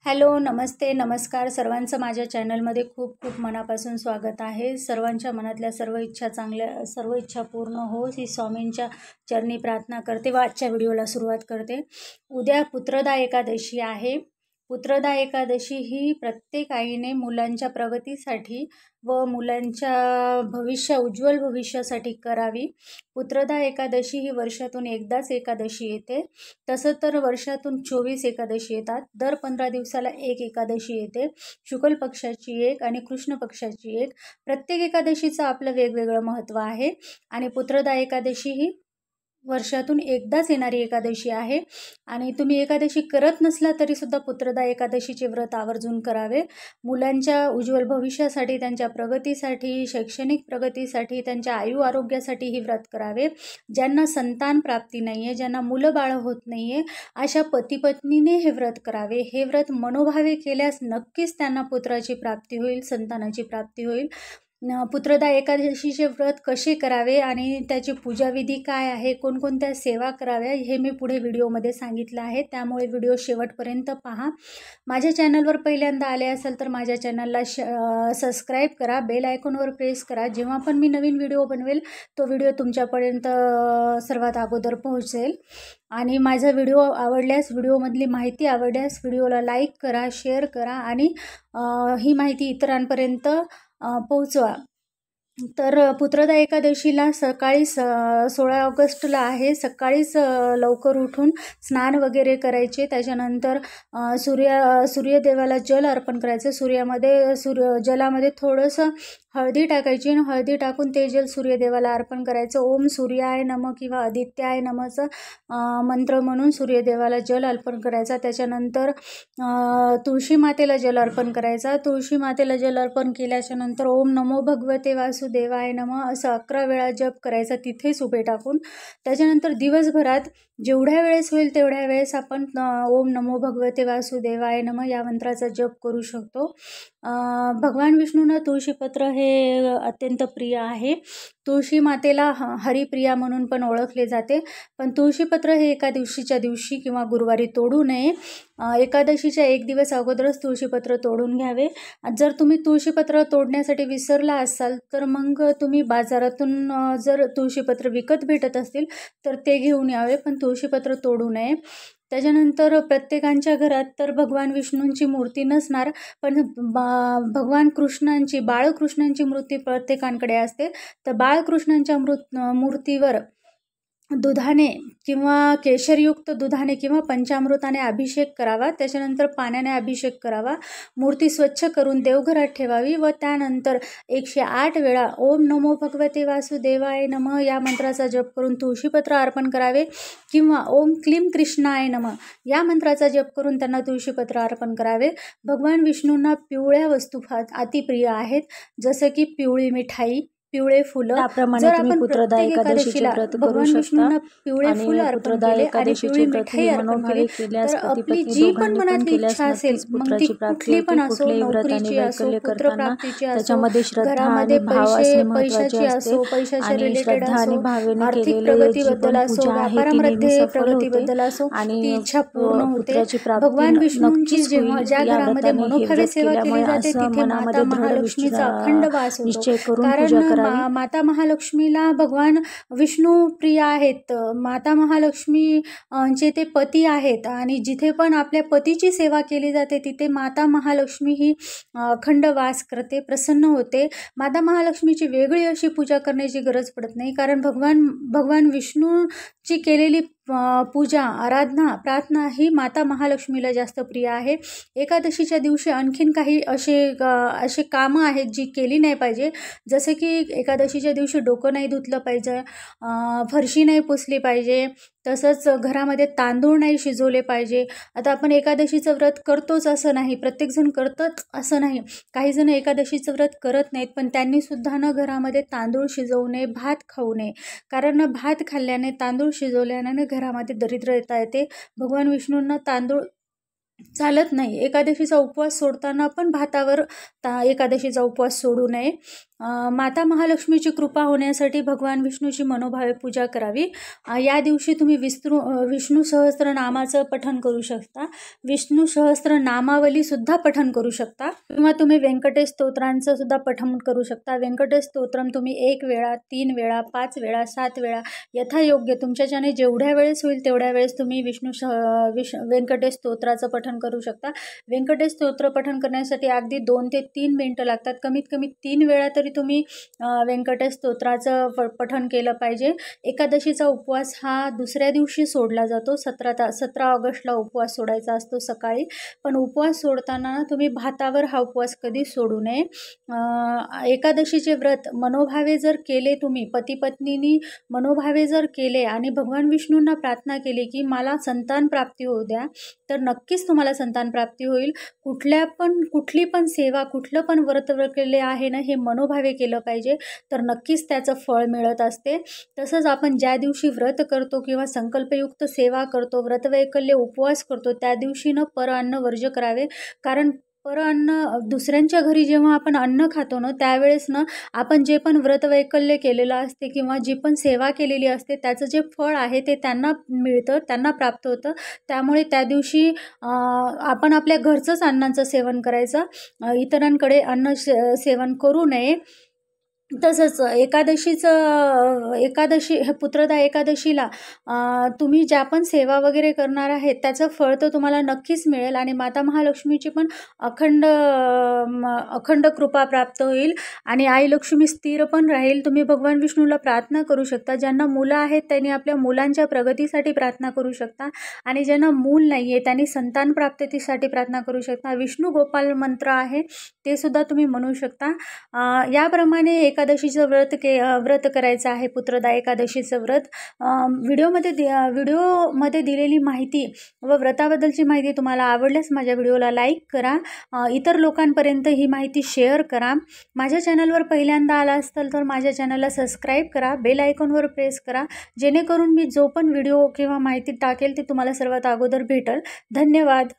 Hello, नमस्ते, नमस्कार. सर्वांचं माझ्या चॅनलमध्ये खूप खूप मनापासून स्वागत आहे. सर्वांच्या मनातल्या सर्व इच्छा पूर्ण हो ही स्वामींच्या चरणी प्रार्थना करते व आजच्या व्हिडिओला सुरुवात करते. उद्या पुत्रदा एकादशी आहे. पुत्रदा एकादशी ही प्रत्येक आईने मुलांच्या प्रगतीसाठी व मुलांच्या उज्ज्वल भविष्यासाठी करावी. पुत्रदा एकादशी ही वर्षातून एकदाच एकादशी येते. तसं तर वर्षातून 24 एकादशी येतात. दर 15 दिवसाला एक एकादशी येते. शुक्ल पक्षाची एक आणि कृष्ण पक्षाची एक. प्रत्येक एकादशीचं आपलं वेगवेगळं महत्त्व आहे आणि पुत्रदा एकादशी ही वर्षातून एकदाच येणारी एकादशी आहे. आणि तुम्ही एकादशी करत नसला तरीसुद्धा पुत्रदा एकादशीचे व्रत आवर्जून करावे. मुलांच्या उज्ज्वल भविष्यासाठी, त्यांच्या प्रगतीसाठी, शैक्षणिक प्रगतीसाठी, त्यांच्या आयु आरोग्यासाठी ही व्रत करावे. ज्यांना संतान प्राप्ती नाही आहे, ज्यांना मुलं बाळं होत नाही आहे, अशा पतीपत्नीने हे व्रत करावे. हे व्रत मनोभावे केल्यास नक्कीच त्यांना पुत्राची प्राप्ती होईल, संतानाची प्राप्ती होईल. पुत्रदा एकादशीचे व्रत कसे करावे आणि त्याची पूजाविधी काय आहे, कोणकोणत्या सेवा कराव्या हे मी पुढे व्हिडिओमध्ये सांगितलं आहे. त्यामुळे व्हिडिओ शेवटपर्यंत पहा. माझ्या चॅनलवर पहिल्यांदा आले असेल तर माझ्या चॅनलला सबस्क्राईब करा, बेल आयकॉनवर प्रेस करा. जेव्हा पण मी नवीन व्हिडिओ बनवेल तो व्हिडिओ तुमच्यापर्यंत सर्वात अगोदर पोहोचेल. आणि माझा व्हिडिओ आवडल्यास, व्हिडिओमधली माहिती आवडल्यास व्हिडिओला लाईक करा, शेअर करा आणि ही माहिती इतरांपर्यंत पोहोचवा. तर पुत्रदा एकादशीला सकाळी 16 ऑगस्टला आहे. सकाळीच लवकर उठून स्नान वगैरे करायचे. त्याच्यानंतर सूर्यदेवाला जल अर्पण करायचं. जलामध्ये थोडंसं हळदी टाकायची आणि हळदी टाकून ते जल सूर्यदेवाला अर्पण करायचं. ओम सूर्याय नमः किंवा आदित्याय नमःचं मंत्र म्हणून सूर्यदेवाला जल अर्पण करायचा. त्याच्यानंतर तुळशी मातेला जल अर्पण करायचा. तुळशी मातेला जल अर्पण केल्याच्या नंतर ओम नमो भगवते वासुदेवाय नमः असं 11 वेळा जप करायचा तिथेच उभे टाकून. त्याच्यानंतर दिवसभरात जेवढ्या वेळेस होईल तेवढ्या वेळेस आपण ओम नमो भगवते वासुदेवाय नमः या मंत्राचा जप करू शकतो. भगवान विष्णूंना तुळशीपत्र हे अत्यंत प्रिय आहे. तुळशी मातेला हरिप्रिया म्हणून पण ओळखले जाते. पण तुळशीपत्र हे एकादशीच्या दिवशी किंवा गुरुवारी तोडू नये. एकादशीच्या एक दिवस अगोदरच तुळशीपत्र तोडून घ्यावे. जर तुम्ही तुळशीपत्र तोडण्यासाठी विसरला असाल तर मग तुम्ही बाजारातून जर तुळशीपत्र विकत भेटत असतील तर ते घेऊन यावे, पण तुळशीपत्र तोडू नये. त्याच्यानंतर प्रत्येकांच्या घरात तर भगवान विष्णूंची मूर्ती नसणार, पण भगवान बाळकृष्णांची मूर्ती प्रत्येकांकडे असते. तर बाळकृष्णांच्या मूर्तीवर दुधाने किंवा केशरयुक्त दुधाने किंवा पंचामृताने अभिषेक करावा. त्याच्यानंतर पाण्याने अभिषेक करावा. मूर्ती स्वच्छ करून देवघरात ठेवावी व त्यानंतर 108 वेळा ओम नमो भगवते वासुदेवाय नमः या मंत्राचा जप करून तुळशीपत्र अर्पण करावे किंवा ओम क्लीम कृष्णाय नमः या मंत्राचा जप करून त्यांना तुळशीपत्र अर्पण करावे. भगवान विष्णूंना पिवळ्या वस्तू अतिप्रिय आहेत, जसं की पिवळी मिठाई, पिवळे फुलं. जर आपण प्रत्येक एकादशीला भगवान विष्णूंना पिवळे फुलं अर्पण केले आणि पिवळी मिठाई अर्पण केली तर आपली जी पण मनातली इच्छा असेल, मग ती कुठली पण असो, नोकरीची असो, पुत्रप्राप्तीची असो, घरामध्ये पैशाची असो, पैशाच्या रिलेटेड असो, आर्थिक प्रगतीबद्दल असो, व्यापारामध्ये प्रगतीबद्दल असो, ती इच्छा पूर्ण होते. भगवान विष्णूंची ज्या घरामध्ये मनोभावे सेवा केली जाते तिथे माता महालक्ष्मीचा अखंड वास होतो. कारण माता महालक्ष्मीला भगवान विष्णू प्रिय आहेत. माता महालक्ष्मी चे ते पती आहेत आणि जिथे पण आपल्या पतीची सेवा केली जाते तिथे माता महालक्ष्मी ही अखंड वास करते, प्रसन्न होते. माता महालक्ष्मीची वेगळी अशी पूजा करण्याची गरज पडत नाही, कारण भगवान विष्णूची केलेली पूजा, आराधना, प्रार्थना ही माता महालक्ष्मीला जास्त प्रिय आहे. एकादशीच्या दिवशी आणखीन काही असे कामं आहेत जी केली नाही पाहिजे. जसे की एकादशीच्या दिवशी डोकं नाही धुतलं पाहिजे, फरशी नाही पुसली पाहिजे, तसंच घरामध्ये तांदूळ नाही शिजवले पाहिजे. आता आपण एकादशीचं व्रत करतोच असं नाही, प्रत्येकजण करतच असं नाही. काही जण एकादशीचं व्रत करत नाहीत, पण त्यांनीसुद्धा घरामध्ये तांदूळ शिजवू नये, भात खाऊ नये. कारण भात खाल्ल्याने, तांदूळ शिजवल्याने घरामध्ये दरिद्रता येते. भगवान विष्णूंना तांदूळ चालत नाही. एकादशीचा उपवास सोडताना पण भातावर एकादशीचा उपवास सोडू नये. माता महालक्ष्मीची कृपा होण्यासाठी भगवान विष्णूची मनोभावे पूजा करावी. या दिवशी तुम्ही विष्णू सहस्त्रनामाचं पठण करू शकता. विष्णू सहस्त्रनामावलीसुद्धा पठण करू शकता किंवा तुम्ही व्यंकटेश स्तोत्रांचं सुद्धा पठण करू शकता. व्यंकटेश स्तोत्रम तुम्ही 1 वेळा, 3 वेळा, 5 वेळा, 7 वेळा यथायोग्य तुमच्याच्याने जेवढ्या वेळेस होईल तेवढ्या वेळेस तुम्ही व्यंकटेश स्तोत्राचं पठण करू शकता. व्यंकटेश स्तोत्र पठण करण्यासाठी अगदी 2 ते 3 मिनिटं लागतात. कमीत कमी 3 वेळा तरी तुम्ही व्यंकटेश स्तोत्राचं पठण केलं पाहिजे. एकादशीचा उपवास हा दुसऱ्या दिवशी सोडला जातो. 17 ऑगस्टला उपवास सोडायचा असतो सकाळी. पण उपवास सोडताना तुम्ही भातावर हा उपवास कधी सोडू नये. एकादशीचे व्रत मनोभावे जर केले, तुम्ही पती पत्नीनी मनोभावे जर केले आणि भगवान विष्णूंना प्रार्थना केली की मला संतान प्राप्ती होऊ द्या, तर नक्कीच तुम्हाला संतान प्राप्ती होईल. कुठली पण सेवा, कुठलं पण व्रत केले आहे ना, हे मनोभावे केलं पाहिजे, तर नक्कीच त्याचं फळ मिळत असते. तसंच आपण ज्या दिवशी व्रत करतो किंवा संकल्पयुक्त सेवा करतो, व्रतवैकल्य उपवास करतो, त्या दिवशी न परअन्न वर्ज्य करावे. कारण परअन्न दुसऱ्यांच्या घरी जेव्हा आपण अन्न खातो ना, त्यावेळेस ना आपण जे पण व्रतवैकल्य केलेलं असते किंवा जी पण सेवा केलेली असते त्याचं जे फळ आहे ते त्यांना मिळतं, त्यांना प्राप्त होतं. त्यामुळे त्या दिवशी आपण आपल्या घरचंच अन्नाचं सेवन करायचं, इतरांकडे सेवन करू नये. तसंच एकादशी पुत्रदा एकादशीला तुम्ही ज्या पण सेवा वगैरे करणार आहे त्याचं फळ तर तुम्हाला नक्कीच मिळेल आणि माता महालक्ष्मीची पण अखंड कृपा प्राप्त होईल आणि आई लक्ष्मी स्थिर पण राहील. तुम्ही भगवान विष्णूला प्रार्थना करू शकता. ज्यांना मुलं आहेत त्यांनी आपल्या मुलांच्या प्रगतीसाठी प्रार्थना करू शकता आणि ज्यांना मूल नाही आहे त्यांनी संतान प्राप्तीसाठी प्रार्थना करू शकता. विष्णू गोपाल मंत्र आहे ते सुद्धा तुम्ही म्हणू शकता. याप्रमाणे एकादशीचं व्रत करायचं आहे, पुत्रदा एकादशीचं व्रत. व्हिडिओमध्ये दिलेली माहिती व व्रताबद्दलची माहिती तुम्हाला आवडल्यास माझ्या व्हिडिओला लाईक करा, इतर लोकांपर्यंत ही माहिती शेअर करा. माझ्या चॅनलवर पहिल्यांदा आला असाल तर माझ्या चॅनलला सबस्क्राईब करा, बेल आयकॉनवर प्रेस करा, जेणेकरून मी जो पण व्हिडिओ किंवा माहिती टाकेल ती तुम्हाला सर्वात अगोदर भेटेल. धन्यवाद.